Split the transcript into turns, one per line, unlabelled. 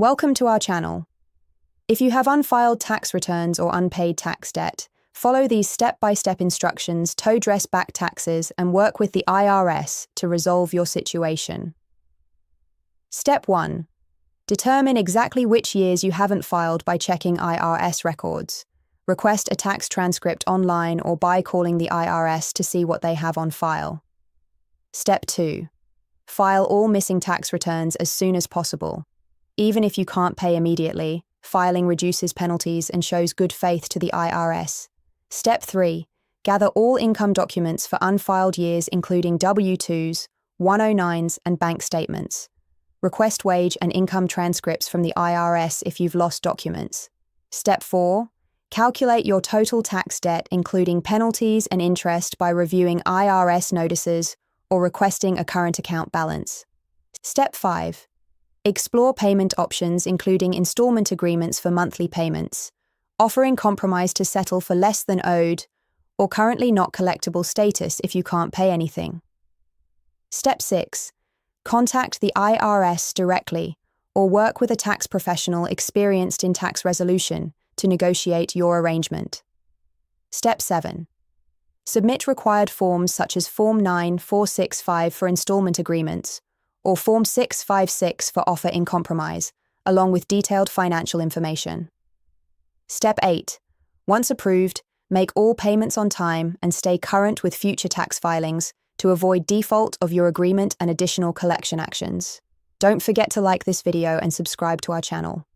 Welcome to our channel. If you have unfiled tax returns or unpaid tax debt, follow these step-by-step instructions to address back taxes and work with the IRS to resolve your situation. Step 1. Determine exactly which years you haven't filed by checking IRS records. Request a tax transcript online or by calling the IRS to see what they have on file. Step 2. File all missing tax returns as soon as possible. Even if you can't pay immediately, filing reduces penalties and shows good faith to the IRS. Step 3. Gather all income documents for unfiled years including W-2s, 109s, and bank statements. Request wage and income transcripts from the IRS if you've lost documents. Step 4. Calculate your total tax debt including penalties and interest by reviewing IRS notices or requesting a current account balance. Step 5. Explore payment options including installment agreements for monthly payments, offering compromise to settle for less than owed, or currently not collectible status if you can't pay anything. Step 6. Contact the IRS directly or work with a tax professional experienced in tax resolution to negotiate your arrangement. Step 7. Submit required forms such as Form 9465 for installment agreements or Form 656 for offer in compromise, along with detailed financial information. Step 8. Once approved, make all payments on time and stay current with future tax filings to avoid default of your agreement and additional collection actions. Don't forget to like this video and subscribe to our channel.